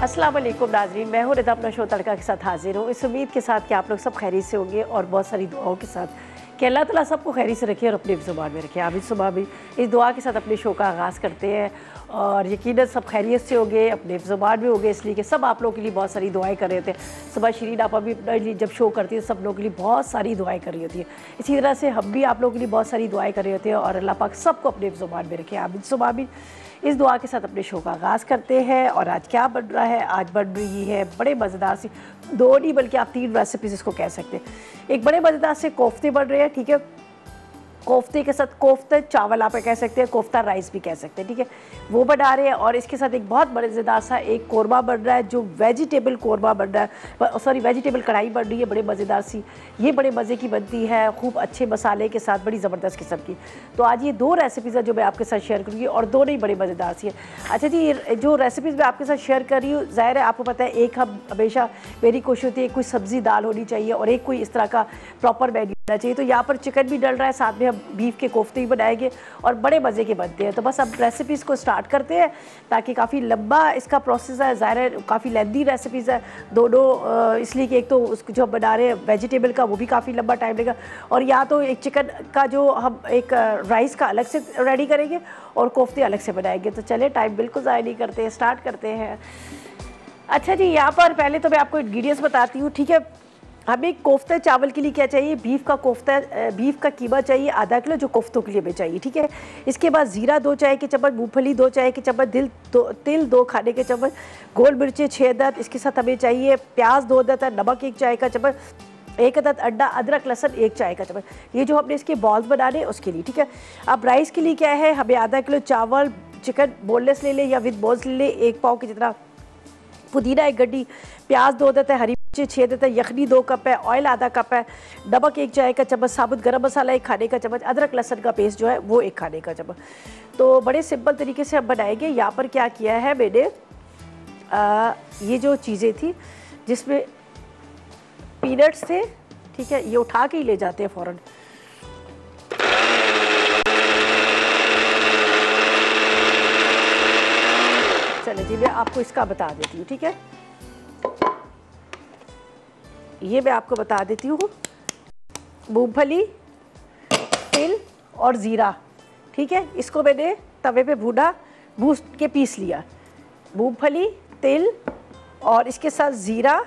अस्सलाम वालेकुम नाज़रीन, मैं हूँ रिदा अपना शो तड़का के साथ हाजिर हूँ। इस उम्मीद के साथ कि आप लोग सब खैरियत से होंगे और बहुत सारी दुआओं के साथ कि अल्लाह ताला सबको खैरियत से रखे और अपने ज़ुबान में रखे। आमिर सुबह भी इस दुआ के साथ अपने शो का आगाज़ करते हैं और यकीनन सब खैरियत से होंगे, अपने ज़ुबान में होंगे, इसलिए कि सब आप लोगों के लिए बहुत सारी दुआएं कर रहे होते हैं। सुबह शरीन आपा भी अपने लिए जब शो करती है सब लोगों के लिए बहुत सारी दुआएं कर रही होती है। इसी तरह से हम भी आप लोगों के लिए बहुत सारी दुआएं कर रहे होते हैं और अल्लाह पाक सबको अपने ज़ुबान में रखे। आमिर सुबह भी इस दुआ के साथ अपने शो का आगाज़ करते हैं। और आज क्या बन रहा है? आज बन रही है बड़े मज़ेदार सी, दो नहीं बल्कि आप 3 रेसिपीज़ इसको कह सकते हैं। एक बड़े मज़ेदार से कोफ्ते बन रहे हैं, ठीक है। कोफ्ते के साथ कोफ्ता चावल आप कह सकते हैं, कोफ्ता राइस भी कह सकते हैं, ठीक है, वो बना रहे हैं। और इसके साथ एक बहुत मज़ेदार सा एक कोरमा बन रहा है, जो वेजिटेबल कोरमा बन रहा है, सॉरी वेजिटेबल कढ़ाई बन रही है बड़े मज़ेदार सी। ये बड़े मज़े की बनती है, खूब अच्छे मसाले के साथ, बड़ी ज़बरदस्त किस्म की। तो आज ये 2 रेसिपीज़ है जो मैं आपके साथ शेयर करूँगी और दोनों ही बड़ी मज़ेदार सी है। अच्छा जी, ये जो रेसिपीज़ मैं आपके साथ शेयर कर रही हूँ, ज़ाहिर है आपको पता है, एक हम हमेशा मेरी कोशिश होती है कोई सब्ज़ी दाल होनी चाहिए और एक कोई इस तरह का प्रॉपर मेन्यू होना चाहिए। तो यहाँ पर चिकन भी डल रहा है, साथ में हम बीफ के कोफ्ते भी बनाएंगे और बड़े मज़े के बनते हैं। तो बस अब रेसिपीज़ को स्टार्ट करते हैं, ताकि काफ़ी लंबा इसका प्रोसेस है, ज़ाहिर है काफ़ी लेंदी रेसिपीज़ है दोनों, इसलिए कि एक तो उसको जो बना रहे हैं वेजिटेबल का वो भी काफ़ी लंबा टाइम लगेगा, और या तो एक चिकन का जो हम एक राइस का अलग से रेडी करेंगे और कोफ्ते अलग से बनाएंगे। तो चले टाइम बिल्कुल ज़ाया नहीं करते हैं, स्टार्ट करते हैं। अच्छा जी, यहाँ पर पहले तो मैं आपको इंग्रेडिएंट्स बताती हूँ, ठीक है। हमें कोफ्ता चावल के लिए क्या चाहिए? बीफ का कोफ्ता, बीफ का कीमा चाहिए आधा किलो, जो कोफ्तों के लिए हमें चाहिए, ठीक है। इसके बाद ज़ीरा 2 चाय के चम्मच, मूंगफली 2 चाय के चम्मच, तिल 2 खाने के चम्मच, गोल मिर्चें 6 अदद। इसके साथ हमें चाहिए प्याज 2 अदद, नमक 1 चाय का चम्मच, 1 अदद अंडा, अदरक लहसुन 1 चाय का चम्मच। ये जो हमने इसके बॉल्स बनाने हैं उसके लिए, ठीक है। अब राइस के लिए क्या है? हमें आधा किलो चावल, चिकन बोनलेस ले लें या विद बोन्स ले लें, 1 पाव के जितना, पुदीना 1 गड्डी, प्याज 2 अदद है, हरी मिर्ची 6 अदद है, यखनी 2 कप है, ऑयल आधा कप है, नमक 1 चाय का चम्मच, साबुत गरम मसाला 1 खाने का चम्मच, अदरक लहसुन का पेस्ट जो है वो 1 खाने का चम्मच। तो बड़े सिंपल तरीके से हम बनाएंगे। यहाँ पर क्या किया है मैंने, ये जो चीज़ें थी जिसमें पीनट्स थे, ठीक है, ये उठा के ही ले जाते हैं फ़ौरन। चले जी, मैं आपको इसका बता देती हूँ, ठीक है। ये मैं आपको बता देती हूँ, मूंगफली, तिल और ज़ीरा, ठीक है, इसको मैंने तवे पे भून के पीस लिया। मूंगफली, तिल और इसके साथ ज़ीरा,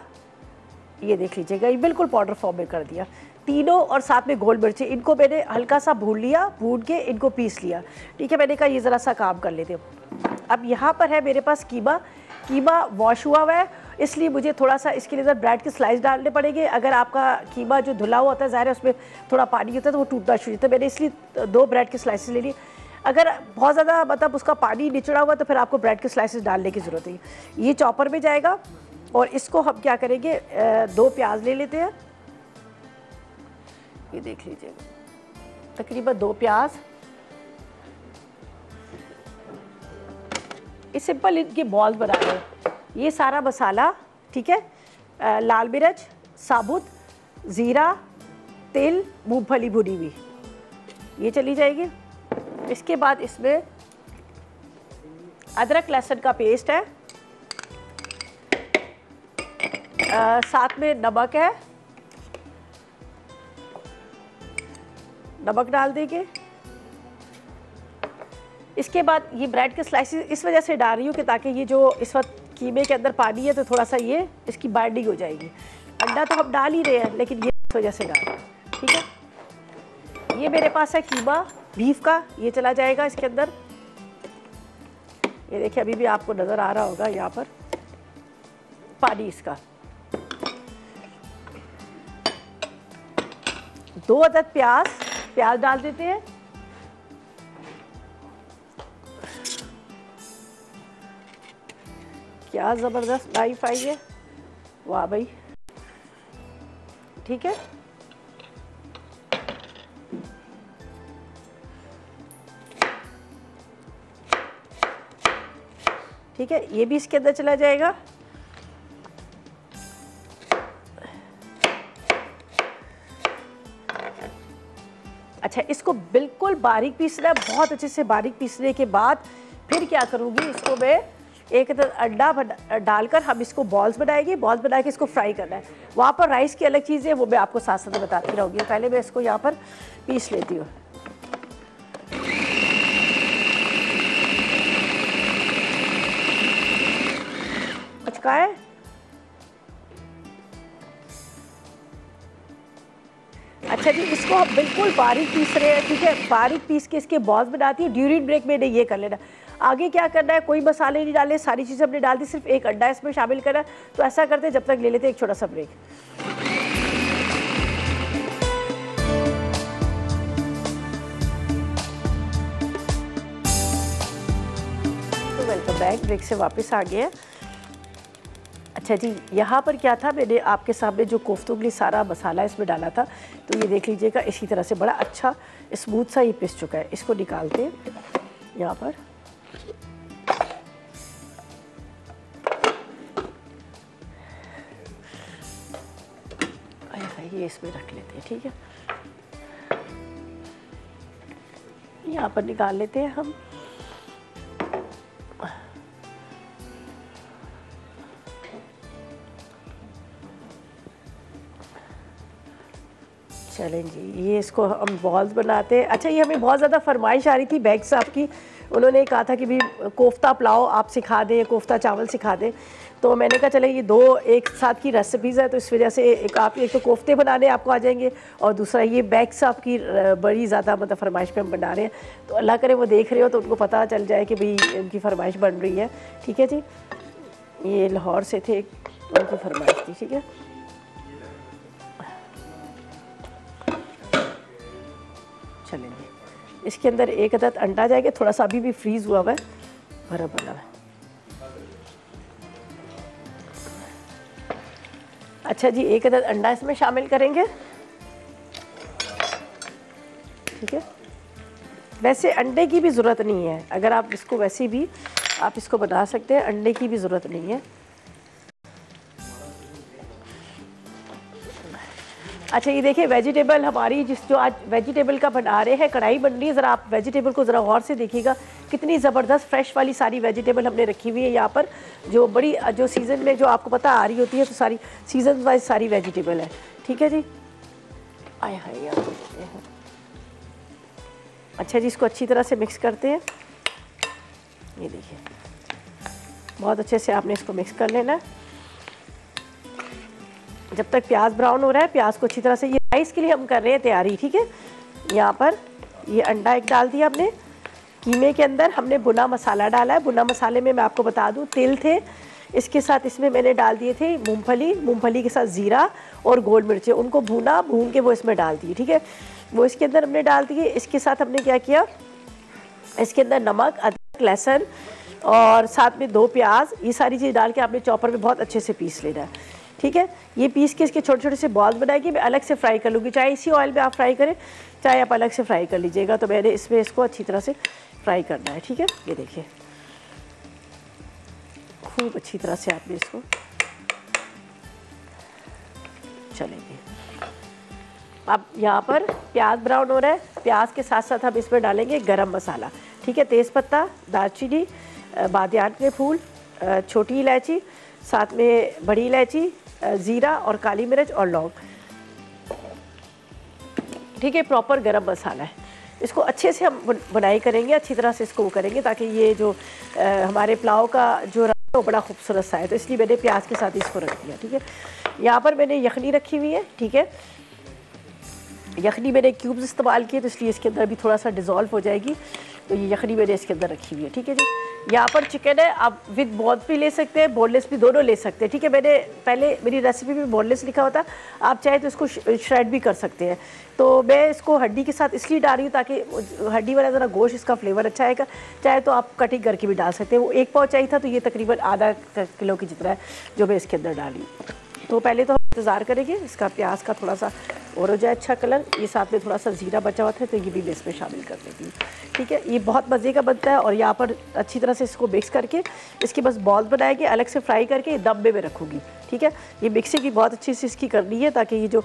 ये देख लीजिएगा, ये बिल्कुल पाउडर फॉर्म में कर दिया तीनों, और साथ में गोल मिर्ची, इनको मैंने हल्का सा भून लिया, भून के इनको पीस लिया, ठीक है। मैंने कहा ये ज़रा सा काम कर लेते हो। अब यहाँ पर है मेरे पास कीमा वॉश हुआ हुआ है, इसलिए मुझे थोड़ा सा इसके लिए ब्रेड के स्लाइस डालने पड़ेंगे। अगर आपका कीमा जो धुला हुआ होता है, ज़ाहिर है उसमें थोड़ा पानी होता है तो वो टूटना शुरू होता है। मैंने इसलिए 2 ब्रेड के स्लाइसेस ले लिए। अगर बहुत ज़्यादा मतलब उसका पानी निचड़ा हुआ तो फिर आपको ब्रेड के स्लाइसेस डालने की ज़रूरत है। ये चॉपर में जाएगा और इसको हम क्या करेंगे, 2 प्याज ले लेते हैं, ये देख लीजिएगा, तकरीबन 2 प्याज। इस सिंपल इनके बॉल्स बना रहे हैं। ये सारा मसाला, ठीक है, लाल मिर्च साबुत, ज़ीरा, तिल, मूंगफली भुनी हुई, ये चली जाएगी। इसके बाद इसमें अदरक लहसुन का पेस्ट है, साथ में नमक है, नमक डाल देंगे। इसके बाद ये ब्रेड के स्लाइसेस इस वजह से डाल रही हूँ कि ताकि ये जो इस वक्त कीमे के अंदर पानी है तो थोड़ा सा ये इसकी बाइंडिंग हो जाएगी। अंडा तो हम डाल ही रहे हैं, लेकिन ये इस वजह से डाल रहे हैं, ठीक है। ये मेरे पास है कीमा बीफ का, ये चला जाएगा इसके अंदर। ये देखिए, अभी भी आपको नज़र आ रहा होगा यहाँ पर पानी इसका। 2 अदद प्याज डाल देते हैं। क्या ज़बरदस्त नाइफ आई है, वाह भाई, ठीक है। ठीक है, ये भी इसके अंदर चला जाएगा। अच्छा, इसको बिल्कुल बारीक पीसना है, बहुत अच्छे से बारीक पीसने के बाद फिर क्या करूँगी, इसको मैं एक अंडा डालकर हम इसको बॉल्स बनाएंगे, बॉल्स बना के इसको फ्राई करना है। वहाँ पर राइस की अलग चीज़ है, वो मैं आपको साथ साथ बताती रहूँगी। पहले मैं इसको यहाँ पर पीस लेती हूँ। का है अच्छा जी, इसको हम बिल्कुल बारीक पीस रहे हैं, ठीक है। बारीक पीस के इसके बॉल्स बनाती है। ड्यूरिंग ब्रेक में ये कर लेना। आगे क्या करना है, कोई मसाले नहीं डाले, सारी चीज़ें हमने डाल दी, सिर्फ एक अंडा इसमें शामिल करना है। तो ऐसा करते हैं, जब तक ले लेते हैं एक छोटा सा ब्रेक। तो वेलकम बैक, ब्रेक से वापस आ गया। अच्छा जी, यहाँ पर क्या था, मैंने आपके सामने जो कोफ्तों के लिए सारा मसाला इसमें डाला था, तो ये देख लीजिएगा इसी तरह से बड़ा अच्छा स्मूथ सा ये पिस चुका है। इसको निकालते हैं यहाँ पर। ये इसमें रख लेते हैं, ठीक है। यहाँ पर निकाल लेते हैं हम। चलें जी, ये इसको हम बॉल्स बनाते हैं। अच्छा, ये हमें बहुत ज़्यादा फरमाइश आ रही थी बैग साहब की। उन्होंने कहा था कि भी कोफ्ता पुलाव आप सिखा दें, कोफ्ता चावल सिखा दें। तो मैंने कहा चले ये दो एक साथ की रेसिपीज़ है, तो इस वजह से एक तो कोफ्ते बनाने आपको आ जाएंगे, और दूसरा ये बैग साहब की बड़ी ज़्यादा मतलब फरमाइश पे हम बना रहे हैं। तो अल्लाह करे वो देख रहे हो तो उनको पता चल जाए कि भाई उनकी फरमाइश बन रही है, ठीक है जी। ये लाहौर से थे, उनकी फरमाइश थी, ठीक है। चलेंगे, इसके अंदर एक अदद अंडा जाएगा, थोड़ा सा अभी भी फ्रीज़ हुआ हुआ है, भरा बना है। अच्छा जी, एक अदद अंडा इसमें शामिल करेंगे, ठीक है। वैसे अंडे की भी ज़रूरत नहीं है, अगर आप इसको वैसे भी आप इसको बना सकते हैं, अंडे की भी ज़रूरत नहीं है। अच्छा, ये देखिए वेजिटेबल हमारी जो आज वेजिटेबल का बना रहे हैं, कढ़ाई बन रही है। ज़रा आप वेजिटेबल को ज़रा गौर से देखिएगा, कितनी ज़बरदस्त फ्रेश वाली सारी वेजिटेबल हमने रखी हुई है यहाँ पर। जो बड़ी जो सीज़न में जो आपको पता आ रही होती है, तो सारी सीज़न वाइज सारी वेजिटेबल है, ठीक है जी। आए हाय यार, अच्छा जी, इसको अच्छी तरह से मिक्स करते हैं। ये देखिए, बहुत अच्छे से आपने इसको मिक्स कर लेना है जब तक प्याज ब्राउन हो रहा है। प्याज को अच्छी तरह से, ये राइस के लिए हम कर रहे हैं तैयारी, ठीक है। यहाँ पर ये अंडा एक डाल दिया हमने। कीमे के अंदर हमने भुना मसाला डाला है। भुना मसाले में मैं आपको बता दूँ, तिल थे, इसके साथ इसमें मैंने डाल दिए थे मूंगफली के साथ ज़ीरा और गोल मिर्चें, उनको भून के वो इसमें डाल दिए, ठीक है। वो इसके अंदर हमने डाल दिए। इसके साथ हमने क्या किया, इसके अंदर नमक, अदरक, लहसुन और साथ में 2 प्याज, ये सारी चीज़ डाल के आपने चॉपर में बहुत अच्छे से पीस लेना है, ठीक है। ये पीस के इसके छोटे छोटे से बॉल्स बनाएगी। मैं अलग से फ्राई कर लूँगी, चाहे इसी ऑयल में आप फ्राई करें, चाहे आप अलग से फ्राई कर लीजिएगा। तो मैंने इसमें इसको अच्छी तरह से फ्राई करना है, ठीक है। ये देखिए, खूब अच्छी तरह से आपने इसको, चलेंगे। अब यहाँ पर प्याज ब्राउन हो रहा है, प्याज के साथ साथ हम इसमें डालेंगे गरम मसाला, ठीक है। तेज़पत्ता, दालचीनी, बादियान के फूल, छोटी इलायची, साथ में बड़ी इलायची, ज़ीरा और काली मिर्च और लौंग, ठीक है। प्रॉपर गरम मसाला है। इसको अच्छे से हम बनाई करेंगे, अच्छी तरह से इसको करेंगे ताकि ये जो हमारे पुलाव का जो वो बड़ा खूबसूरत सा है। तो इसलिए मैंने प्याज के साथ इसको रख दिया, ठीक है। यहाँ पर मैंने यखनी रखी हुई है, ठीक है। यखनी मैंने क्यूब्स इस्तेमाल किए, तो इसलिए इसके अंदर भी थोड़ा सा डिज़ोल्व हो जाएगी। तो ये यखनी मैंने इसके अंदर रखी हुई है, ठीक है जी। यहाँ पर चिकन है, आप विद बोन्स भी ले सकते हैं, बोनलेस भी, दोनों ले सकते हैं, ठीक है। मैंने पहले मेरी रेसिपी में बोनलेस लिखा होता, आप चाहे तो इसको श्रेड भी कर सकते हैं। तो मैं इसको हड्डी के साथ इसलिए डाल रही हूँ ताकि हड्डी वाला ज़रा गोश्त, इसका फ्लेवर अच्छा आएगा। चाहे तो आप कटिंग करके भी डाल सकते हैं। वो 1 पाव चाहिए था, तो ये तकरीबन आधा किलो की जितना है जो मैं इसके अंदर डाली। तो पहले तो हम इंतज़ार करेंगे इसका प्याज का थोड़ा सा और हो जाए अच्छा कलर। ये साथ में थोड़ा सा ज़ीरा बचा हुआ था, तो ये भी मैं इसमें शामिल कर देती हूँ, ठीक है। ये बहुत मज़े का बनता है। और यहाँ पर अच्छी तरह से इसको मिक्स करके इसके बस बॉल बनाएंगे, अलग से फ्राई करके दम में रखूँगी, ठीक है। ये मिक्सिंग भी बहुत अच्छी से इसकी करनी है ताकि ये जो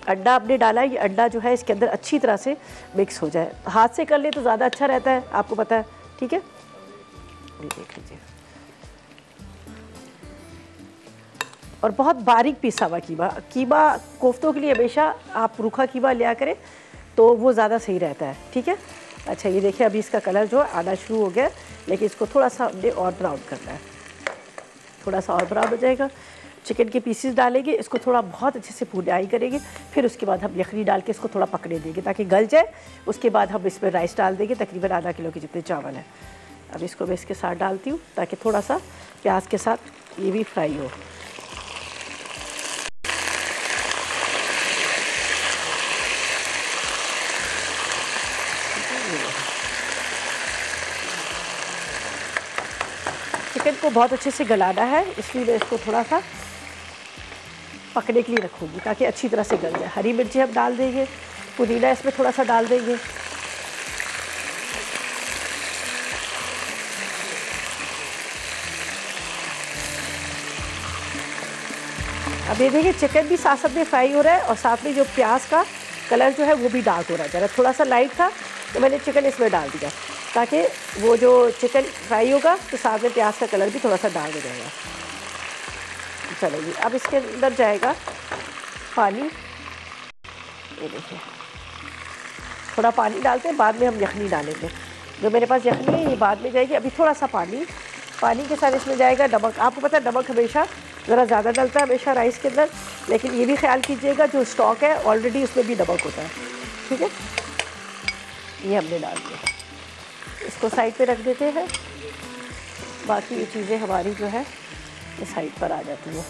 अंडा आपने डाला है, ये अंडा जो है इसके अंदर अच्छी तरह से मिक्स हो जाए। हाथ से कर ले तो ज़्यादा अच्छा रहता है, आपको पता है, ठीक है। ये देख लीजिए, और बहुत बारीक पिसा हुआ कीमा। कीमा कोफ्तों के लिए हमेशा आप रूखा कीमा लिया करें तो वो ज़्यादा सही रहता है, ठीक है। अच्छा ये देखिए अभी इसका कलर जो है आना शुरू हो गया, लेकिन इसको थोड़ा सा हमने और ब्राउन करना है, थोड़ा सा और ब्राउन हो जाएगा। चिकन के पीसेस डालेंगे, इसको थोड़ा बहुत अच्छे से भुनाई करेंगे, फिर उसके बाद हम यखनी डाल के इसको थोड़ा पकने देंगे ताकि गल जाए। उसके बाद हम इसमें राइस डाल देंगे, तकरीबन आधा किलो के जितने चावल हैं। अब इसको मैं इसके साथ डालती हूँ ताकि थोड़ा सा प्याज के साथ ये भी फ्राई हो। चिकन को बहुत अच्छे से गलाना है, इसलिए मैं इसको थोड़ा सा पकने के लिए रखूँगी ताकि अच्छी तरह से गल जाए। हरी मिर्ची हम डाल देंगे, पुदीना इसमें थोड़ा सा डाल देंगे। अब ये देखिए चिकन भी साथ साथ में फ्राई हो रहा है और साथ में जो प्याज का कलर जो है वो भी डार्क हो रहा है। ज़रा थोड़ा सा लाइट था तो मैंने चिकन इसमें डाल दिया ताकि वो जो चिकन फ्राई होगा तो साथ में प्याज का कलर भी थोड़ा सा डार्क हो जाएगा। चलेगी अब इसके अंदर जाएगा पानी। ये देखिए थोड़ा पानी डालते हैं, बाद में हम यखनी डालेंगे। जो मेरे पास यखनी है ये बाद में जाएगी। अभी थोड़ा सा पानी के साथ इसमें जाएगा नमक। आपको पता है नमक हमेशा ज़रा ज़्यादा डलता है हमेशा राइस के अंदर, लेकिन ये भी ख्याल कीजिएगा जो स्टॉक है ऑलरेडी उसमें भी नमक होता है, ठीक है। ये हमने डाल दिया, इसको साइड पे रख देते हैं। बाकी ये चीज़ें हमारी जो है ये साइड पर आ जाती है।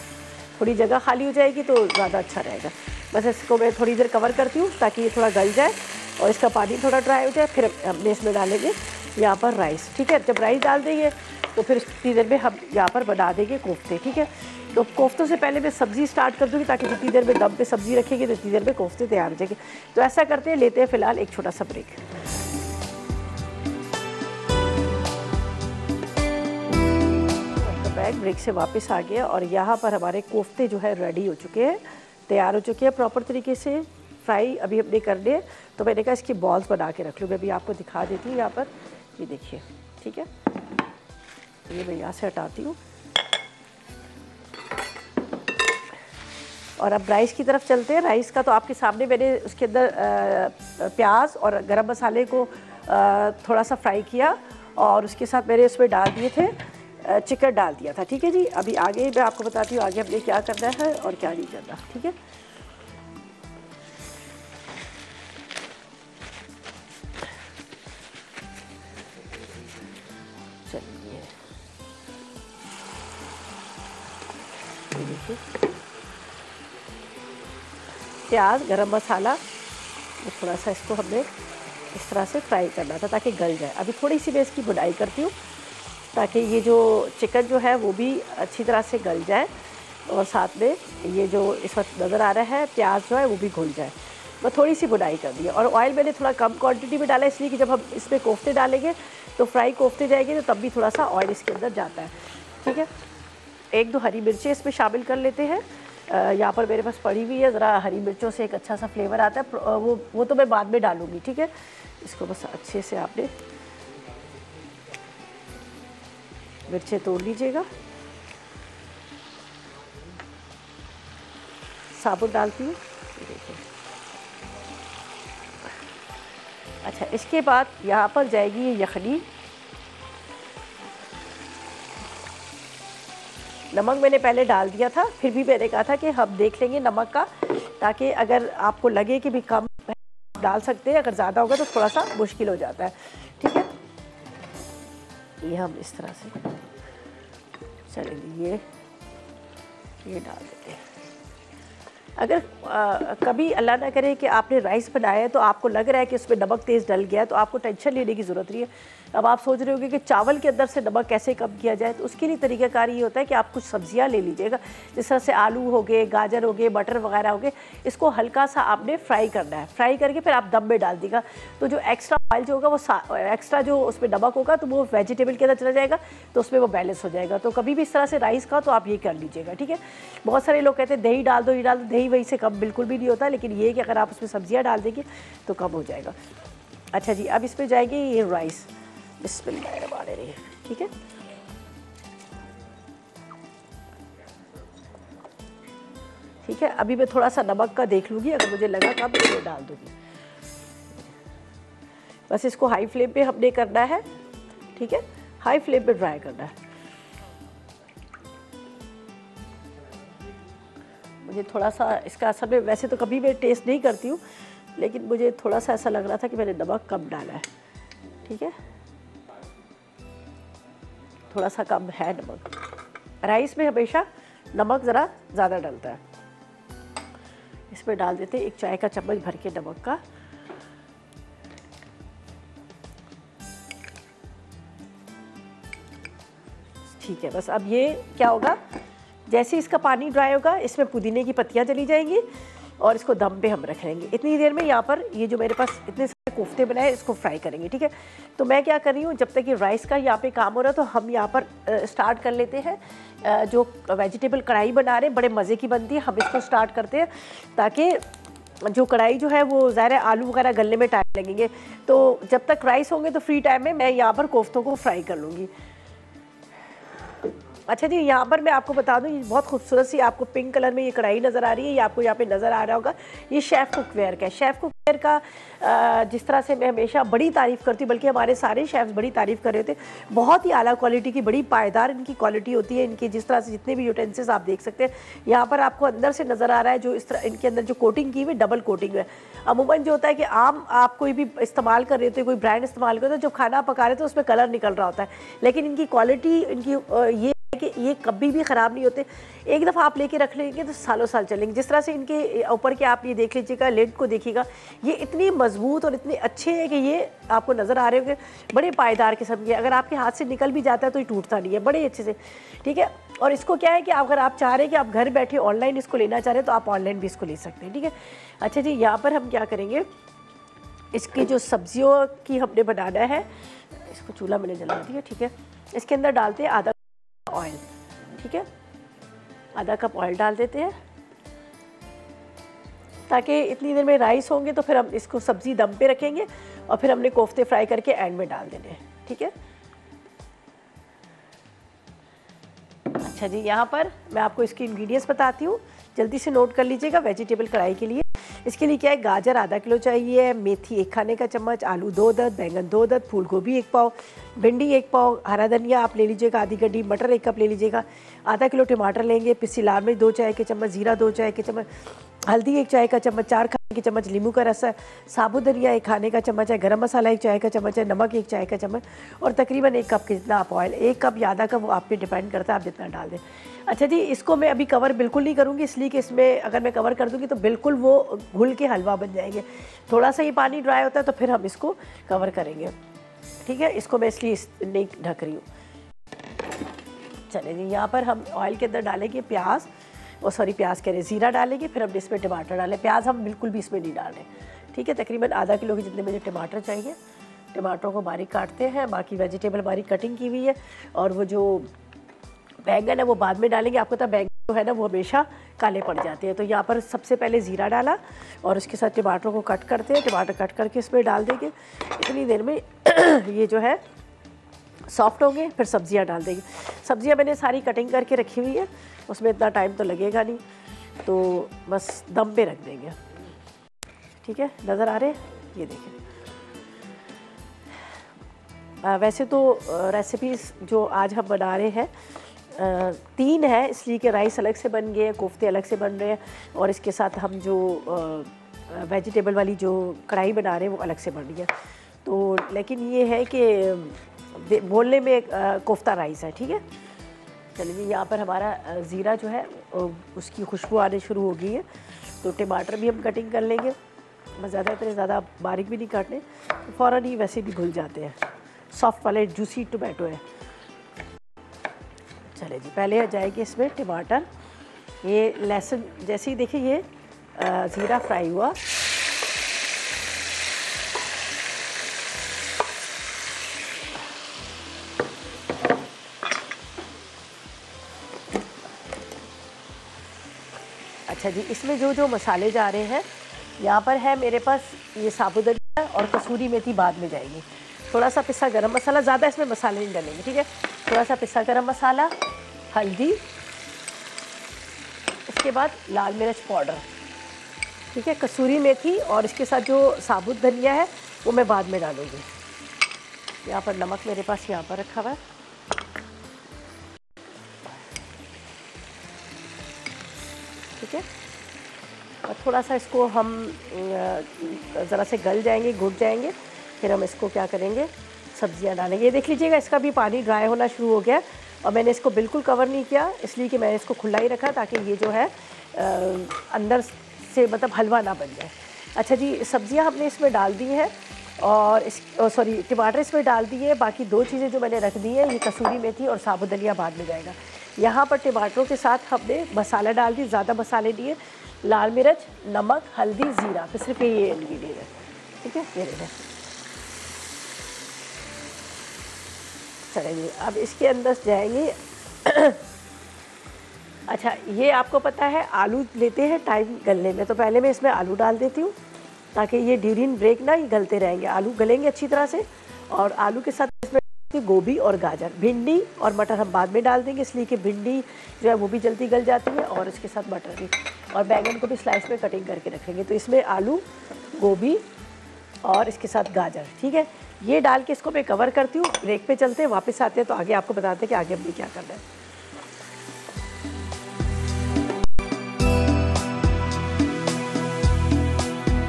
थोड़ी जगह खाली हो जाएगी तो ज़्यादा अच्छा रहेगा। बस इसको मैं थोड़ी देर कवर करती हूँ ताकि ये थोड़ा गल जाए और इसका पानी थोड़ा ड्राई हो जाए। फिर हमने इसमें डालेंगे यहाँ पर राइस, ठीक है। जब राइस डाल देंगे तो फिर इतनी देर में हम यहाँ पर बना देंगे कोफ्ते, ठीक है। तो कोफ्तों से पहले मैं सब्ज़ी स्टार्ट कर दूँगी ताकि जितनी देर में दम पे सब्ज़ी रखेंगे तो इतनी देर में कोफ्ते तैयार हो जाएंगे। तो ऐसा करते हैं, लेते हैं फ़िलहाल एक छोटा सा ब्रेक। ब्रेक से वापस आ गया और यहाँ पर हमारे कोफ्ते जो है रेडी हो चुके हैं, तैयार हो चुके हैं प्रॉपर तरीके से फ्राई। अभी हमने कर लिए तो मैंने कहा इसकी बॉल्स बना के रख लूँ। मैं अभी आपको दिखा देती हूँ यहाँ पर, ये देखिए, ठीक है। ये मैं यहाँ से हटाती हूँ और अब राइस की तरफ चलते हैं। राइस का तो आपके सामने मैंने उसके अंदर प्याज और गरम मसाले को थोड़ा सा फ्राई किया और उसके साथ मैंने उसमें डाल दिए थे चिकन डाल दिया था, ठीक है जी। अभी आगे मैं आपको बताती हूँ आगे हमने क्या करना है और क्या नहीं करना, ठीक है। चलिए देखिए प्याज गरम मसाला थोड़ा सा इसको हमने इस तरह से फ्राई करना था ताकि गल जाए। अभी थोड़ी सी मैं इसकी बुनाई करती हूँ ताकि ये जो चिकन जो है वो भी अच्छी तरह से गल जाए और साथ में ये जो इस वक्त नज़र आ रहा है प्याज जो है वो भी घुल जाए। मैं थोड़ी सी बुनाई कर दी और ऑयल मैंने थोड़ा कम क्वांटिटी में डाला इसलिए कि जब हम इसमें कोफ्ते डालेंगे तो फ्राई कोफ्ते जाएंगे तो तब भी थोड़ा सा ऑयल इसके अंदर जाता है, ठीक है। एक दो हरी मिर्चें इसमें शामिल कर लेते हैं। यहाँ पर मेरे पास पड़ी हुई है, ज़रा हरी मिर्चों से एक अच्छा सा फ्लेवर आता है। वो तो मैं बाद में डालूँगी, ठीक है। इसको बस अच्छे से आपने मिर्चें तोड़ लीजिएगा। साबुत डालती हूँ, देखिए। अच्छा इसके बाद यहाँ पर जाएगी ये यखनी। नमक मैंने पहले डाल दिया था, फिर भी मैंने कहा था कि हम देख लेंगे नमक का, ताकि अगर आपको लगे कि भी कम डाल सकते हैं, अगर ज़्यादा होगा तो थोड़ा सा मुश्किल हो जाता है, ठीक है। ये हम इस तरह से चलिए ये डाल देते हैं। अगर कभी अल्लाह ना करे कि आपने राइस बनाया है तो आपको लग रहा है कि उसमें नमक तेज़ डल गया है, तो आपको टेंशन लेने की ज़रूरत नहीं है। अब आप सोच रहे होंगे कि चावल के अंदर से नमक कैसे कम किया जाए, तो उसके लिए तरीक़ाकार ये होता है कि आप कुछ सब्जियां ले लीजिएगा, जिस तरह से आलू हो गए, गाजर हो गए, मटर वगैरह हो गए। इसको हल्का सा आपने फ्राई करना है, फ्राई करके फिर आप दम में डाल दीजिएगा। तो जो एक्स्ट्रा ऑयल जो होगा वो एक्स्ट्रा जो उसमें नमक होगा तो वो वेजिटेबल के अंदर चला जाएगा, तो उसमें वो बैलेंस हो जाएगा। तो कभी भी इस तरह से राइस का तो आप ये कर लीजिएगा, ठीक है। बहुत सारे लोग कहते हैं दही डाल दो, ये डाल दो, दही वही से कम बिल्कुल भी नहीं होता, लेकिन ये कि अगर आप उसमें सब्जियां डाल देंगे तो कम हो जाएगा। अच्छा जी, अब इसमें जाएगी ये राइस, बिस्मिल्लाहिर्रहमानिर्रहीम, ठीक है। ठीक है, अभी मैं थोड़ा सा नमक का देख लूँगी, अगर मुझे लगा कम तो मैं डाल दूँगी। बस इसको हाई फ्लेम पे हमने करना है, ठीक है, हाई फ्लेम पे ड्राई करना है। मुझे थोड़ा सा इसका असल में, वैसे तो कभी मैं टेस्ट नहीं करती हूँ, लेकिन मुझे थोड़ा सा ऐसा लग रहा था कि मैंने नमक कम डाला है, ठीक है, थोड़ा सा कम है नमक। राइस में हमेशा नमक ज़रा ज़्यादा डलता है। इसमें डाल देते हैं 1 चाय का चम्मच भर के नमक का। ठीक है, बस अब ये क्या होगा, जैसे इसका पानी ड्राई होगा इसमें पुदीने की पत्तियां चली जाएंगी और इसको दम पे हम रख लेंगे। इतनी देर में यहाँ पर ये जो मेरे पास इतने सारे कोफ्ते बनाए इसको फ्राई करेंगे, ठीक है। तो मैं क्या कर रही हूँ, जब तक ये राइस का यहाँ पे काम हो रहा है तो हम यहाँ पर स्टार्ट कर लेते हैं। जो वेजिटेबल कढ़ाई बना रहे हैं बड़े मज़े की बनती है, हम इसको स्टार्ट करते हैं ताकि जो कढ़ाई जो है वो ज़ाहिर है आलू वगैरह गलने में टाइम लगेंगे। तो जब तक राइस होंगे तो फ्री टाइम में मैं यहाँ पर कोफ्तों को फ्राई कर लूँगी। अच्छा जी, यहाँ पर मैं आपको बता दूँ, ये बहुत खूबसूरत सी आपको पिंक कलर में ये कढ़ाई नज़र आ रही है, ये आपको यहाँ पे नज़र आ रहा होगा, ये शेफ़ कुकवेयर का है। शेफ़ कुकवेयर का जिस तरह से मैं हमेशा बड़ी तारीफ़ करती हूँ, बल्कि हमारे सारे शेफ़्स बड़ी तारीफ़ कर रहे थे। बहुत ही आला क्वालिटी की, बड़ी पायदार इनकी क्वालिटी होती है। इनकी जिस तरह से जितने भी यूटेंसिल्स आप देख सकते हैं, यहाँ पर आपको अंदर से नज़र आ रहा है जो इस तरह इनके अंदर जो कोटिंग की हुई डबल कोटिंग है। अमूमन जो होता है कि आम आप कोई भी इस्तेमाल कर रहे होते, कोई ब्रांड इस्तेमाल करते हो, जब खाना पका रहे तो उसमें कलर निकल रहा होता है, लेकिन इनकी क्वालिटी इनकी ये कि ये कभी भी ख़राब नहीं होते। एक दफ़ा आप लेके रख लेंगे तो सालों साल चलेंगे। जिस तरह से इनके ऊपर के आप ये देख लीजिएगा, लिड को देखिएगा, ये इतनी मजबूत और इतने अच्छे हैं कि ये आपको नज़र आ रहे होंगे, बड़े पायदार किस्म के। अगर आपके हाथ से निकल भी जाता है तो ये टूटता नहीं है, बड़े अच्छे से, ठीक है। और इसको क्या है कि अगर आप चाह रहे हैं कि आप घर बैठे ऑनलाइन इसको लेना चाह रहे हैं तो आप ऑनलाइन भी इसको ले सकते हैं, ठीक है। अच्छा जी, यहाँ पर हम क्या करेंगे, इसकी जो सब्जियों की हमने बनाना है, इसको चूल्हा मैंने जला दिया, ठीक है। इसके अंदर डालते हैं आधा ऑयल, ठीक है, आधा कप ऑयल डाल देते हैं ताकि इतनी देर में राइस होंगे तो फिर हम इसको सब्जी दम पे रखेंगे और फिर हमने कोफ्ते फ्राई करके एंड में डाल देने हैं, ठीक है। अच्छा जी, यहाँ पर मैं आपको इसकी इंग्रेडिएंट्स बताती हूँ, जल्दी से नोट कर लीजिएगा। वेजिटेबल कढ़ाई के लिए इसके लिए क्या है, गाजर आधा किलो चाहिए, मेथी 1 खाने का चम्मच, आलू 2 अदद, बैंगन 2 अदद, फूल गोभी 1 पाव, भिंडी 1 पाव, हरा धनिया आप ले लीजिएगा आधी गड्डी, मटर 1 कप ले लीजिएगा, आधा किलो टमाटर लेंगे, पिसी लाल मिर्च 2 चाय के चम्मच, जीरा 2 चाय के चम्मच, हल्दी 1 चाय का चम्मच, 4 खाने के चम्मच नींबू का रस है, साबुत धनिया 1 खाने का चम्मच है, गरम मसाला 1 चाय का चम्मच है, नमक 1 चाय का चम्मच और तकरीबन 1 कप के जितना आप ऑयल, 1 कप या आधा कप वो आप पे डिपेंड करता है, आप जितना डाल दें। अच्छा जी, इसको मैं अभी कवर बिल्कुल नहीं करूँगी, इसलिए कि इसमें अगर मैं कवर कर दूँगी तो बिल्कुल वो घुल के हलवा बन जाएंगे। थोड़ा सा ये पानी ड्राई होता है तो फिर हम इसको कवर करेंगे, ठीक है। इसको मैं इसलिए नहीं ढक रही हूँ। चले जी, यहाँ पर हम ऑयल के अंदर डालेंगे प्याज, प्याज कह रहे ज़ीरा डालेंगे, फिर हम इसमें टमाटर डालें। प्याज हम बिल्कुल भी इसमें नहीं डाल रहे, ठीक है। तकरीबन आधा किलो के जितने मुझे टमाटर चाहिए, टमाटरों को बारीक काटते हैं, बाकी वेजिटेबल बारीक कटिंग की हुई है, और वो जो बैंगन है वो बाद में डालेंगे। आपको पता है बैंगन जो है ना वो हमेशा काले पड़ जाते हैं, तो यहाँ पर सबसे पहले ज़ीरा डाला और उसके साथ टमाटरों को कट करते हैं, टमाटर कट करके इसमें डाल देंगे। इतनी देर में ये जो है सॉफ्ट होंगे, फिर सब्जियां डाल देंगे। सब्जियां मैंने सारी कटिंग करके रखी हुई है, उसमें इतना टाइम तो लगेगा नहीं, तो बस दम पे रख देंगे, ठीक है। नज़र आ रहे हैं, ये देखें। वैसे तो रेसिपीज़ जो आज हम बना रहे हैं 3 है, इसलिए कि राइस अलग से बन गए, कोफ्ते अलग से बन रहे हैं, और इसके साथ हम जो वेजिटेबल वाली जो कढ़ाई बना रहे हैं वो अलग से बन रही है। तो लेकिन ये है कि बोलने में कोफ्ता राइस है, ठीक है। चलिए, यहाँ पर हमारा ज़ीरा जो है उसकी खुशबू आने शुरू हो गई है, तो टमाटर भी हम कटिंग कर लेंगे, बस ज़्यादा बारीक भी नहीं काटने, तो फ़ौरन ही वैसे भी घुल जाते हैं, सॉफ्ट वाले जूसी टोमेटो है। चले जी, पहले आ जाएगी इसमें टमाटर, ये लहसुन, जैसे ही देखिए ये ज़ीरा फ्राई हुआ, अच्छा जी, इसमें जो जो मसाले जा रहे हैं, यहाँ पर है मेरे पास ये साबुत धनिया और कसूरी मेथी बाद में जाएगी, थोड़ा सा पिसा गरम मसाला, ज़्यादा इसमें मसाले नहीं डालेंगे, ठीक है। थोड़ा सा पिसा गरम मसाला, हल्दी, इसके बाद लाल मिर्च पाउडर, ठीक है, कसूरी मेथी, और इसके साथ जो साबुत धनिया है वो मैं बाद में डालूँगी। यहाँ पर नमक मेरे पास यहाँ पर रखा हुआ है, ठीक है। और थोड़ा सा इसको हम ज़रा से गल जाएंगे, घुट जाएंगे, फिर हम इसको क्या करेंगे, सब्जियां डालेंगे। ये देख लीजिएगा इसका भी पानी ड्राई होना शुरू हो गया, और मैंने इसको बिल्कुल कवर नहीं किया, इसलिए कि मैंने इसको खुला ही रखा ताकि ये जो है अंदर से मतलब हलवा ना बन जाए। अच्छा जी, सब्जियां हमने इसमें डाल दी हैं, और टमाटर इसमें डाल दिए। बाकी दो चीज़ें जो मैंने रख दी हैं, ये कसूरी मेथी और साबुत धनिया बाद में जाएगा। यहाँ पर टमाटरों के साथ हमने मसाला डाल दी, ज़्यादा मसाले दिए, लाल मिर्च, नमक, हल्दी, ज़ीरा, तो सिर्फ ये इंग्रेडिएंट है, ठीक है। ये देखिए, चलेंगे अब इसके अंदर जाएंगे। अच्छा, ये आपको पता है आलू लेते हैं टाइम गलने में, तो पहले मैं इसमें आलू डाल देती हूँ ताकि ये ड्यूरिंग ब्रेक ना ये गलते रहेंगे, आलू गलेंगे अच्छी तरह से। और आलू के साथ इसमें गोभी और गाजर, भिंडी और मटर हम बाद में डाल देंगे, इसलिए कि भिंडी जो है वो भी जल्दी गल जाती है, और इसके साथ मटर भी, और बैंगन को भी स्लाइस में कटिंग करके रखेंगे। तो इसमें आलू, गोभी और इसके साथ गाजर, ठीक है। ये डाल के इसको मैं कवर करती हूँ। ब्रेक पे चलते हैं, वापस आते हैं तो आगे आपको बताते हैं कि आगे हमने क्या करना है।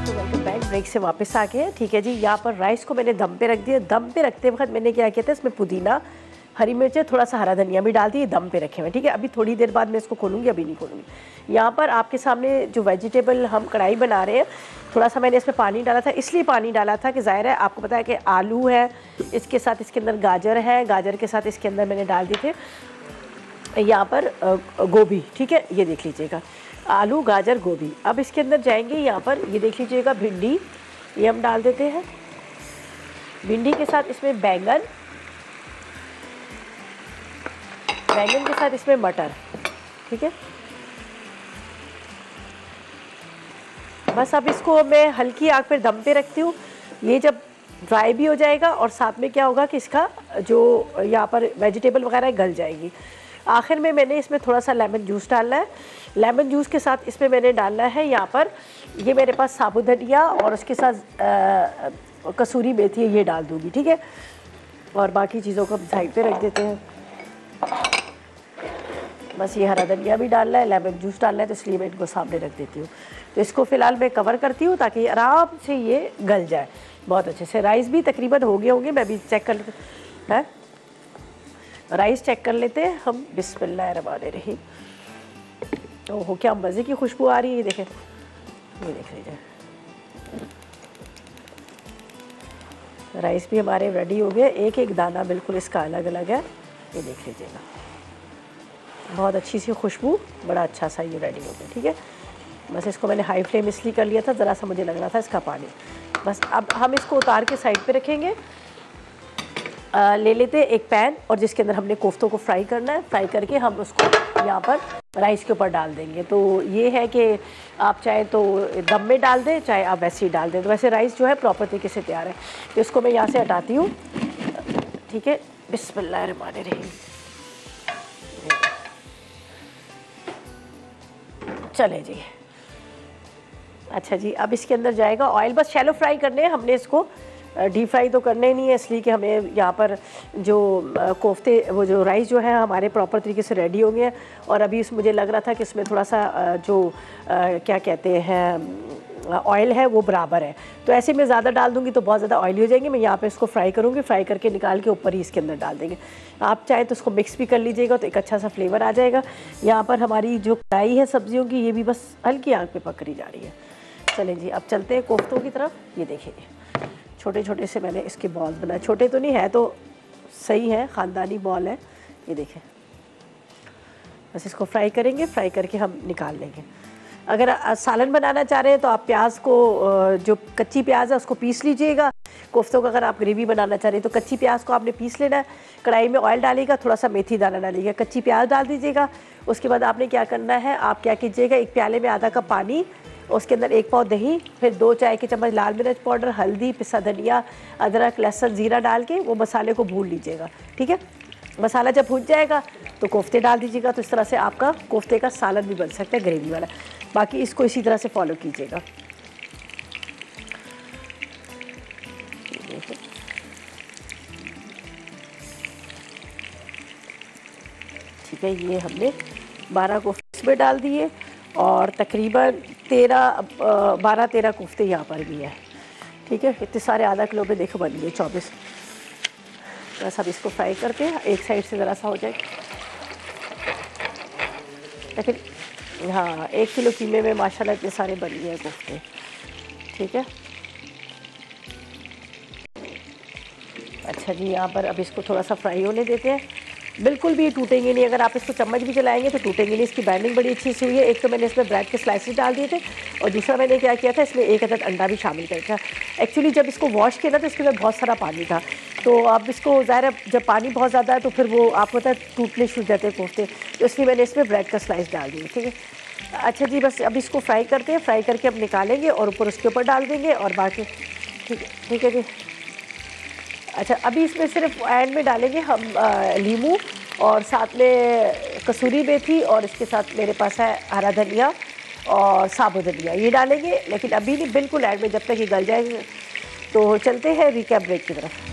तो वेलकम बैक, ब्रेक से वापस आ गए, ठीक है जी। यहाँ पर राइस को मैंने दम पे रख दिया। दम पे रखते वक्त मैंने क्या किया था, इसमें पुदीना, हरी मिर्चें, थोड़ा सा हरा धनिया भी डाल दिए, दम पे रखे हुए, ठीक है। अभी थोड़ी देर बाद मैं इसको खोलूँगी, अभी नहीं खोलूँगी। यहाँ पर आपके सामने जो वेजिटेबल हम कढ़ाई बना रहे हैं, थोड़ा सा मैंने इसमें पानी डाला था, इसलिए पानी डाला था कि ज़ाहिर है आपको पता है कि आलू है, इसके साथ इसके अंदर गाजर है, गाजर के साथ इसके अंदर मैंने डाल दिए थे यहाँ पर गोभी, ठीक है। ये देख लीजिएगा, आलू, गाजर, गोभी। अब इसके अंदर जाएंगे, यहाँ पर ये देख लीजिएगा भिंडी, ये हम डाल देते हैं। भिंडी के साथ इसमें बैंगन, बैंगन के साथ इसमें मटर, ठीक है। बस अब इसको मैं हल्की आग पर दम पे रखती हूँ। ये जब ड्राई भी हो जाएगा और साथ में क्या होगा कि इसका जो यहाँ पर वेजिटेबल वगैरह गल जाएगी। आखिर में मैंने इसमें थोड़ा सा लेमन जूस डालना है। लेमन जूस के साथ इसमें मैंने डालना है यहाँ पर, ये मेरे पास साबुत धनिया और उसके साथ कसूरी मेथी है, ये डाल दूँगी, ठीक है। और बाकी चीज़ों को हम साइड पे रख देते हैं। बस ये हरा धनिया भी डालना है, लेमन जूस डालना है, तो इसलिए मैं इनको सामने रख देती हूँ। तो इसको फ़िलहाल मैं कवर करती हूँ ताकि आराम से ये गल जाए बहुत अच्छे से। राइस भी तकरीबन हो गए होंगे, मैं भी चेक कर लेते हैं, राइस चेक कर लेते हैं हम। बिस्मिल्लाहिर्रहमानिर्रहीम। ओहो, क्या मज़े की खुशबू आ रही है, ये देखें, ये देख लीजिए। राइस भी हमारे रेडी हो गए, एक एक दाना बिल्कुल इसका अलग अलग है, ये देख लीजिएगा। बहुत अच्छी सी खुशबू, बड़ा अच्छा सा ये रेडी हो गया, ठीक है। बस इसको मैंने हाई फ्लेम इसलिए कर लिया था, ज़रा सा मुझे लग रहा था इसका पानी। बस अब हम इसको उतार के साइड पे रखेंगे। ले लेते हैं एक पैन, और जिसके अंदर हमने कोफ्तों को फ्राई करना है। फ्राई करके हम उसको यहाँ पर राइस के ऊपर डाल देंगे। तो ये है कि आप चाहे तो दम में डाल दें, चाहे आप वैसे ही डाल दें। तो वैसे राइस जो है प्रॉपर तरीके से तैयार है। तो इसको मैं यहाँ से हटाती हूँ, ठीक है। बिस्मिल्लाहिर्रहमानिर्रहीम। चले जी, अच्छा जी। अब इसके अंदर जाएगा ऑयल, बस शैलो फ्राई करने हैं हमने, इसको डीप फ्राई तो करने नहीं है, इसलिए कि हमें यहाँ पर जो कोफ्ते, वो जो राइस जो है हमारे प्रॉपर तरीके से रेडी हो गए हैं। और अभी मुझे लग रहा था कि इसमें थोड़ा सा जो क्या कहते हैं ऑयल है वो बराबर है, तो ऐसे में ज़्यादा डाल दूँगी तो बहुत ज़्यादा ऑयली हो जाएंगे। मैं यहाँ पे इसको फ्राई करूँगी, फ्राई करके निकाल के ऊपर ही इसके अंदर डाल देंगे। आप चाहे तो उसको मिक्स भी कर लीजिएगा, तो एक अच्छा सा फ्लेवर आ जाएगा। यहाँ पर हमारी जो कढ़ाई है सब्जियों की, ये भी बस हल्की आग पे पकड़ी जा रही है। चलें जी, अब चलते हैं कोफ्तों की तरफ। ये देखिए, छोटे छोटे से मैंने इसके बॉल्स बनाए, छोटे तो नहीं है, तो सही है, ख़ानदानी बॉल है, ये देखें। बस इसको फ्राई करेंगे, फ्राई करके हम निकाल लेंगे। अगर सालन बनाना चाह रहे हैं तो आप प्याज को, जो कच्ची प्याज है उसको पीस लीजिएगा। कोफ्तों का अगर आप ग्रेवी बनाना चाह रहे हैं तो कच्ची प्याज को आपने पीस लेना है। कढ़ाई में ऑयल डालिएगा, थोड़ा सा मेथी दाना डालिएगा, कच्ची प्याज डाल दीजिएगा। उसके बाद आपने क्या करना है, आप क्या कीजिएगा, एक प्याले में आधा कप पानी, उसके अंदर 1 पाव दही, फिर 2 चाय के चम्मच लाल मिर्च पाउडर, हल्दी, पिसा धनिया, अदरक, लहसुन, ज़ीरा डाल के वो मसाले को भून लीजिएगा, ठीक है। मसाला जब भुन जाएगा तो कोफ्ते डाल दीजिएगा। तो इस तरह से आपका कोफ्ते का सालन भी बन सकता है ग्रेवी वाला। बाकी इसको इसी तरह से फॉलो कीजिएगा। ठीक है, ये हमने 12 कोफ्ते इसमें डाल दिए और तकरीबन 12-13 कोफ्ते यहाँ पर भी है। ठीक है, इतने सारे आधा किलो में देखो बन गए 24। बस अब इसको फ्राई करते हैं, एक साइड से ज़रा सा हो जाए। लेकिन हाँ, 1 किलो कीमे में माशाल्लाह इतने सारे बन गए हैं कोफ्ते। ठीक है, अच्छा जी, यहाँ पर अब इसको थोड़ा सा फ्राई होने देते हैं। बिल्कुल भी टूटेंगे नहीं, अगर आप इसको चम्मच भी चलाएंगे तो टूटेंगे नहीं। इसकी बाइंडिंग बड़ी अच्छी सी हुई है। एक तो मैंने इसमें ब्रेड के स्लाइसेस डाल दिए थे और दूसरा मैंने क्या किया था, इसमें 1 अदद अंडा भी शामिल किया था। एक्चुअली जब इसको वॉश किया ना तो इसके अंदर बहुत सारा पानी था, तो अब इसको ज़ाहिर है जब पानी बहुत ज़्यादा है तो फिर वो आपको पता है टूटने शुरू जाते हैं कोफ्ते, तो इसलिए मैंने इसमें ब्रेड का स्लाइस डाल दिया। ठीक है, अच्छा जी, बस अब इसको फ्राई करते हैं। फ्राई करके अब निकालेंगे और ऊपर उसके ऊपर डाल देंगे और बाकी ठीक है जी। अच्छा, अभी इसमें सिर्फ एंड में डालेंगे हम नींबू और साथ में कसूरी मेथी और इसके साथ मेरे पास है हरा धनिया और साबुत धनिया, ये डालेंगे। लेकिन अभी नहीं, बिल्कुल एंड में, जब तक ये गल जाएगा। तो चलते हैं रिकैप ब्रेक की तरफ।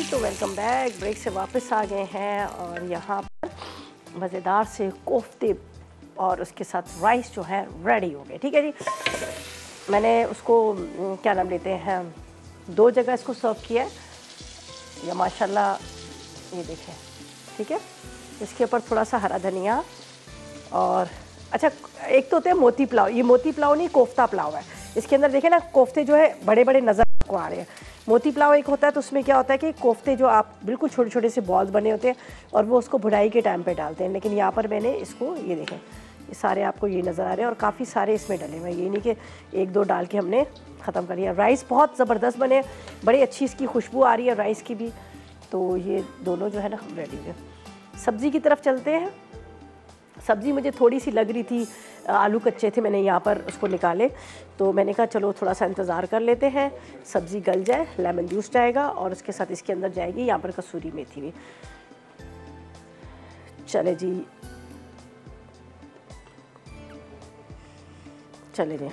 तो वेलकम बैक, ब्रेक से वापस आ गए हैं और यहाँ पर मज़ेदार से कोफ्ते और उसके साथ राइस जो है रेडी हो गए। ठीक है जी, मैंने उसको क्या नाम लेते हैं, 2 जगह इसको सर्व किया है। या माशाल्लाह, ये देखें। ठीक है, इसके ऊपर थोड़ा सा हरा धनिया और अच्छा, एक तो होता है मोती पुलाव। ये मोती पुलाव नहीं, कोफ्ता पुलाव है। इसके अंदर देखें ना, कोफ्ते जो है बड़े बड़े नज़र को आ रहे हैं। मोती पुलाव एक होता है तो उसमें क्या होता है कि कोफ्ते जो आप बिल्कुल छोटे छोटे से बॉल्स बने होते हैं और वो उसको भुनाई के टाइम पे डालते हैं। लेकिन यहाँ पर मैंने इसको, ये देखें, ये सारे आपको ये नज़र आ रहे हैं और काफ़ी सारे इसमें डले हुए हैं। ये नहीं कि 1-2 डाल के हमने ख़त्म कर दिया। राइस बहुत ज़बरदस्त बने, बड़ी अच्छी इसकी खुशबू आ रही है राइस की भी। तो ये दोनों जो है ना रेडी है। सब्ज़ी की तरफ चलते हैं। सब्ज़ी मुझे थोड़ी सी लग रही थी, आलू कच्चे थे, मैंने यहाँ पर उसको निकाले, तो मैंने कहा चलो थोड़ा सा इंतज़ार कर लेते हैं, सब्ज़ी गल जाए, लेमन जूस जाएगा और उसके साथ इसके अंदर जाएगी यहाँ पर कसूरी मेथी भी। चले जी, चले जी।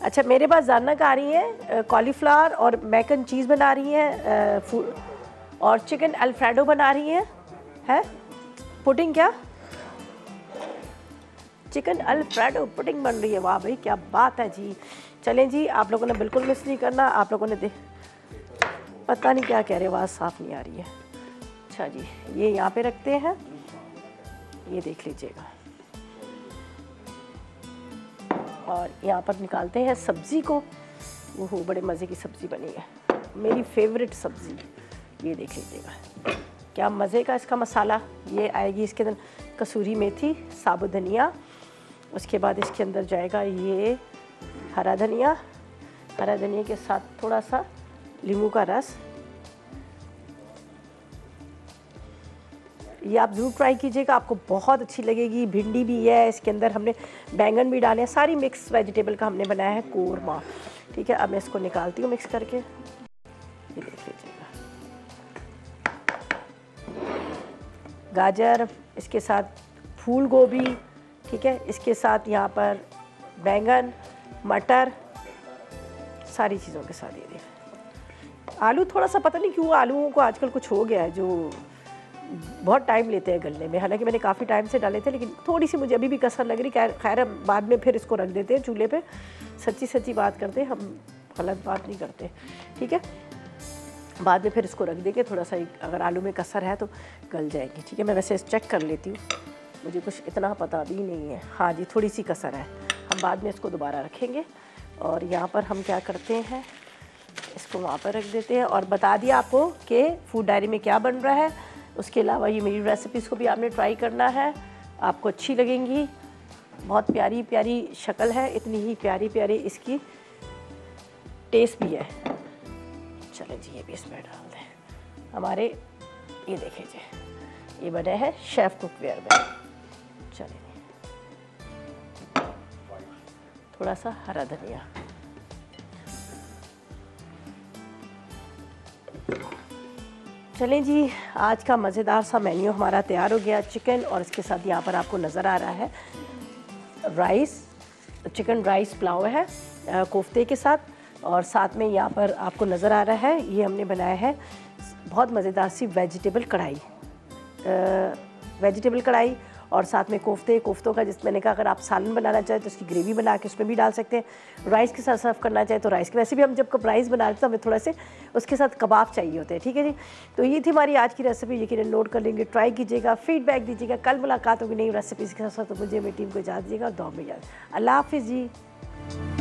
अच्छा, मेरे पास जानक आ रही है, कॉलीफ्लावर और मैक एंड चीज़ बना रही हैं और चिकन अल्फ्रेडो बना रही हैं। पुडिंग, क्या चिकन अल्फ्रेडो पुडिंग बन रही है। वाह भाई, क्या बात है जी। चलें जी, आप लोगों ने बिल्कुल मिस नहीं करना। आप लोगों ने पता नहीं क्या कह रहे, आवाज़ साफ़ नहीं आ रही है। अच्छा जी, ये यहाँ पे रखते हैं, ये देख लीजिएगा। और यहाँ पर निकालते हैं सब्ज़ी को। वो बड़े मज़े की सब्ज़ी बनी है, मेरी फेवरेट सब्ज़ी। ये देख लीजिएगा क्या मज़े का इसका मसाला। ये आएगी इसके अंदर कसूरी मेथी, साबुत धनिया, उसके बाद इसके अंदर जाएगा ये हरा धनिया, हरा धनिया के साथ थोड़ा सा नींबू का रस। ये आप ज़रूर ट्राई कीजिएगा, आपको बहुत अच्छी लगेगी। भिंडी भी है इसके अंदर, हमने बैंगन भी डाले हैं, सारी मिक्स वेजिटेबल का हमने बनाया है कोरमा। ठीक है, अब मैं इसको निकालती हूँ मिक्स करके। ये देख लीजिएगा, गाजर, इसके साथ फूल गोभी, ठीक है, इसके साथ यहाँ पर बैंगन, मटर, सारी चीज़ों के साथ। ये देख, आलू थोड़ा सा पता नहीं क्यों आलूओं को आजकल कुछ हो गया है जो बहुत टाइम लेते हैं गलने में। हालांकि मैंने काफ़ी टाइम से डाले थे, लेकिन थोड़ी सी मुझे अभी भी कसर लग रही। खैर बाद में फिर इसको रख देते हैं चूल्हे पे। सच्ची सच्ची बात करते हैं हम, गलत बात नहीं करते। ठीक है, बाद में फिर इसको रख देंगे, थोड़ा सा अगर आलू में कसर है तो गल जाएंगे। ठीक है, मैं वैसे चेक कर लेती हूँ, मुझे कुछ इतना पता भी नहीं है। हाँ जी, थोड़ी सी कसर है, हम बाद में इसको दोबारा रखेंगे। और यहाँ पर हम क्या करते हैं, इसको वहाँ पर रख देते हैं। और बता दिया आपको कि फूड डायरी में क्या बन रहा है। उसके अलावा ये मेरी रेसिपीज़ को भी आपने ट्राई करना है आपको अच्छी लगेंगी। बहुत प्यारी प्यारी शक्ल है, इतनी ही प्यारी प्यारी इसकी टेस्ट भी है। चलें जी, ये भी इसमें डाल दें। हमारे ये देखें जी, ये बने हैं शेफ़ कुकवेयर में। चलें, थोड़ा सा हरा धनिया। चलें जी, आज का मज़ेदार सा मेन्यू हमारा तैयार हो गया। चिकन और इसके साथ यहाँ पर आपको नज़र आ रहा है राइस, चिकन राइस पुलाव है कोफ्ते के साथ, और साथ में यहाँ पर आपको नज़र आ रहा है ये हमने बनाया है बहुत मज़ेदार सी वेजिटेबल कढ़ाई, और साथ में कोफ्तों का, जिस मैंने कहा अगर आप सालन बनाना चाहें तो उसकी ग्रेवी बना के उसमें भी डाल सकते हैं। राइस के साथ सर्व करना चाहें तो राइस के, वैसे भी हम जब राइस बनाते हैं तो हमें थोड़ा से उसके साथ कबाब चाहिए होते हैं। ठीक है जी, तो ये थी हमारी आज की रेसिपी। यकीनन नोट कर लेंगे, ट्राई कीजिएगा, फीडबैक दीजिएगा। कल मुलाकात होगी नई रेसिपीज़ के साथ, तो मुझे मेरी टीम को इजाज़त दीजिएगा और दुआ में याद। अल्लाह हाफिज़ जी।